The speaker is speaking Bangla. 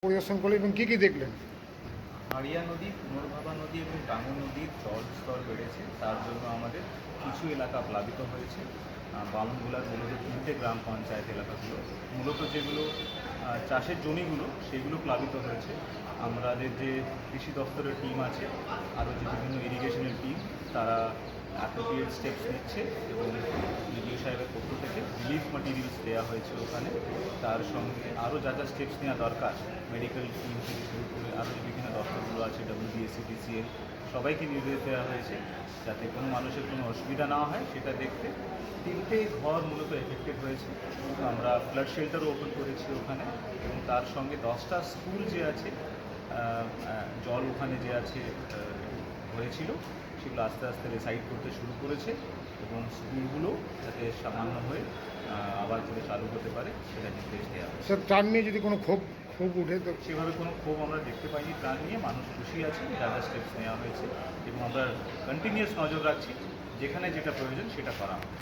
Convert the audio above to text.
পরিদর্শন করলেন এবং কী কী দেখলেন? হাড়িয়া নদী, পুনর্ভাবা নদী এবং টাঙ্গন নদীর জল স্তর বেড়েছে, তার জন্য আমাদের কিছু এলাকা প্লাবিত হয়েছে। বামনগোলার মূলত 3টে গ্রাম পঞ্চায়েত এলাকাগুলো, মূলত যেগুলো চাষের জমিগুলো সেগুলো প্লাবিত হয়েছে। আমাদের যে কৃষি দপ্তরের টিম আছে, আরও যে বিভিন্ন ইরিগেশনের টিম, তারা অ্যাপ্রোপ্রিয়েট স্টেপস নিচ্ছে এবং বিডিও সাহেবের পক্ষ থেকে রিলিফ ম্যাটেরিয়ালস দেওয়া হয়েছে ওখানে। তার সঙ্গে আরও যা যা স্টেপস নেওয়া দরকার, মেডিকেল টিম থেকে শুরু করে আরও যে বিভিন্ন দপ্তরগুলো আছে, WBSCDCL, সবাইকে নির্দেশ দেওয়া হয়েছে যাতে কোনো মানুষের কোনো অসুবিধা না হয় সেটা দেখতে। 3টে ঘর মূলত এফেক্টেড হয়েছে, তো আমরা ফ্লাড শেল্টারও ওপেন করেছি ওখানে, এবং তার সঙ্গে 10টা স্কুল যে আছে, জল ওখানে যে আছে হয়েছিল, সেগুলো আস্তে আস্তে রিসাইড করতে শুরু করেছে এবং স্কুলগুলো যাতে সামান্য হয়ে আবার করে চালু হতে পারে সেটা নির্দেশ দেওয়া হয়েছে। স্যার, ত্রাণ নিয়ে যদি কোনো ক্ষোভ উঠে তো? সেভাবে কোনো ক্ষোভ আমরা দেখতে পাইনি। ত্রাণ নিয়ে মানুষ খুশি আছে, যা যা স্টেপস নেওয়া হয়েছে, এবং আমরা কন্টিনিউয়াস নজর রাখছি, যেখানে যেটা প্রয়োজন সেটা করা হবে।